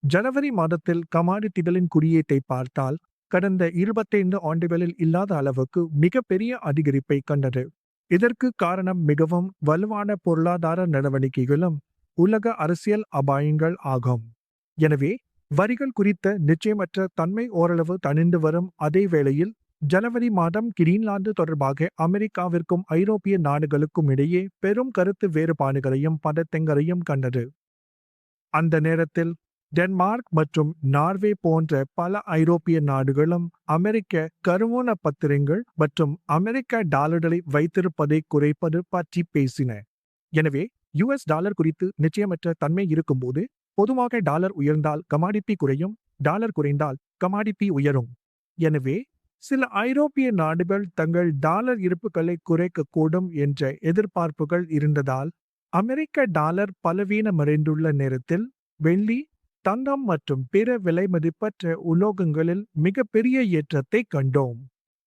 ஜனவரி மாதத்தில் கமாடிட்டிகளின் குறியீட்டை பார்த்தால் கடந்த 25 ஆண்டுகளில் இல்லாத அளவுக்கு மிகப்பெரிய அதிகரிப்பை கண்டது. இதற்கு காரணம் மிகவும் வலுவான பொருளாதார நடவடிக்கைகளும் உலக அரசியல் அபாயங்கள் ஆகும். எனவே வரிகள் குறித்த நிச்சயமற்ற தன்மை ஓரளவு தணிந்து வரும் அதே வேளையில் ஜனவரி மாதம் கிரீன்லாந்து தொடர்பாக அமெரிக்காவிற்கும் ஐரோப்பிய நாடுகளுக்கும் இடையே பெரும் கருத்து வேறுபாடுகளையும் பதட்டங்களையும் கண்டது. அந்த நேரத்தில் டென்மார்க் மற்றும் நார்வே போன்ற பல ஐரோப்பிய நாடுகளும் அமெரிக்க கருவூல பத்திரங்கள் மற்றும் அமெரிக்க டாலர்களை வைத்திருப்பதை குறைப்பது பற்றி பேசின. எனவே யுஎஸ் டாலர் குறித்து நிச்சயமற்ற தன்மை இருக்கும்போது பொதுவாக டாலர் உயர்ந்தால் கமாடிட்டி குறையும், டாலர் குறைந்தால் கமாடிட்டி உயரும். எனவே சில ஐரோப்பிய நாடுகள் தங்கள் டாலர் இருப்புகளை குறைக்கக்கூடும் என்ற எதிர்பார்ப்புகள் இருந்ததால் அமெரிக்க டாலர் பலவீனமடைந்துள்ள நேரத்தில் வெள்ளி, தங்கம் மற்றும் பிற விலைமதிப்பற்ற உலோகங்களில் மிகப்பெரிய ஏற்றத்தை கண்டோம்.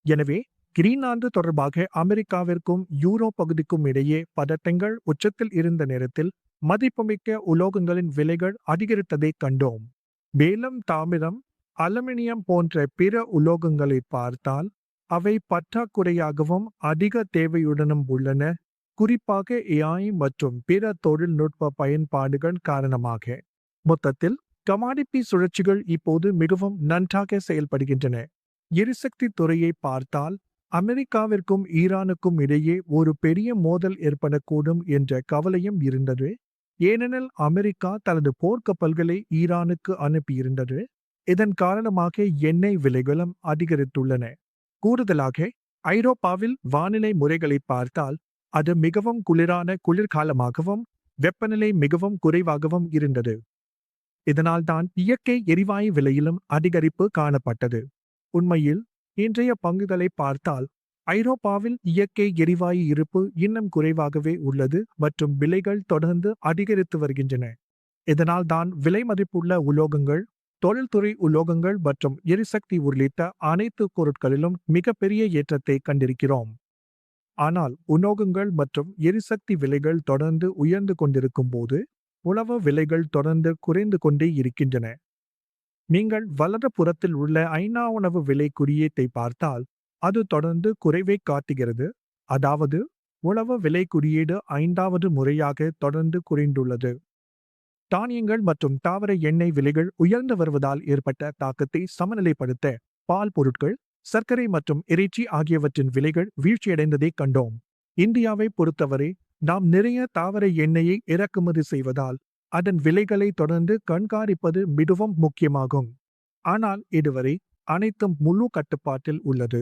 எனவே கிரீன்லாந்து தொடர்பாக அமெரிக்காவிற்கும் யூரோ பகுதிக்கும் இடையே பதட்டங்கள் உச்சத்தில் இருந்த நேரத்தில் மதிப்புமிக்க உலோகங்களின் விலைகள் அதிகரித்ததை கண்டோம். மேலும் தாமிரம், அலுமினியம் போன்ற பிற உலோகங்களை பார்த்தால் அவை பற்றாக்குறையாகவும் அதிக தேவையுடனும் உள்ளன, குறிப்பாக ஏஐ மற்றும் பிற தொழில்நுட்ப பயன்பாடுகள் காரணமாக. மொத்தத்தில் கமாடிட்டி சுழற்சிகள் இப்போது மிகவும் நன்றாக செயல்படுகின்றன. எரிசக்தி துறையை பார்த்தால் அமெரிக்காவிற்கும் ஈரானுக்கும் இடையே ஒரு பெரிய மோதல் ஏற்படக்கூடும் என்ற கவலையும் இருந்தது. ஏனெனில் அமெரிக்கா தனது போர்க்கப்பல்களை ஈரானுக்கு அனுப்பியிருந்தது. இதன் காரணமாக எண்ணெய் விலைகளும் அதிகரித்துள்ளன. கூடுதலாக ஐரோப்பாவில் வானிலை முறைகளை பார்த்தால் அது மிகவும் குளிரான குளிர்காலமாகவும் வெப்பநிலை மிகவும் குறைவாகவும் இருந்தது. இதனால்தான் இயற்கை எரிவாயு விலையிலும் அதிகரிப்பு காணப்பட்டது. உண்மையில் இன்றைய பங்குகளை பார்த்தால் ஐரோப்பாவில் இயற்கை எரிவாயு இருப்பு இன்னும் குறைவாகவே உள்ளது மற்றும் விலைகள் தொடர்ந்து அதிகரித்து வருகின்றன. இதனால் தான் விலை மதிப்புள்ள உலோகங்கள், தொழில்துறை உலோகங்கள் மற்றும் எரிசக்தி உள்ளிட்ட அனைத்து பொருட்களிலும் மிகப்பெரிய ஏற்றத்தை கண்டிருக்கிறோம். ஆனால் உலோகங்கள் மற்றும் எரிசக்தி விலைகள் தொடர்ந்து உயர்ந்து கொண்டிருக்கும் போது உணவு விலைகள் தொடர்ந்து குறைந்து கொண்டே இருக்கின்றன. நீங்கள் வலது புறத்தில் உள்ள ஐநா உணவு விலை குறியீட்டை பார்த்தால் அது தொடர்ந்து குறைவை காட்டுகிறது. அதாவது உணவு விலை குறியீடு 5வது முறையாக தொடர்ந்து குறைந்துள்ளது. தானியங்கள் மற்றும் தாவர எண்ணெய் விலைகள் உயர்ந்து வருவதால் ஏற்பட்ட தாக்கத்தை சமநிலைப்படுத்த பால் பொருட்கள், சர்க்கரை மற்றும் இறைச்சி ஆகியவற்றின் விலைகள் வீழ்ச்சியடைந்ததை கண்டோம். இந்தியாவை பொறுத்தவரை நாம் நிறைய தாவர எண்ணெயை இறக்குமதி செய்வதால் அதன் விலைகளை தொடர்ந்து கண்காணிப்பது மிகவும் முக்கியமாகும். ஆனால் இதுவரை அனைத்தும் முழு கட்டுப்பாட்டில் உள்ளது.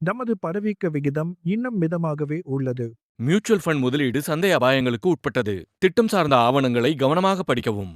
நமது பணவீக்க விகிதம் இன்னும் மிதமாகவே உள்ளது. மியூச்சுவல் ஃபண்ட் முதலீடு சந்தை அபாயங்களுக்கு உட்பட்டது. திட்டம் சார்ந்த ஆவணங்களை கவனமாக படிக்கவும்.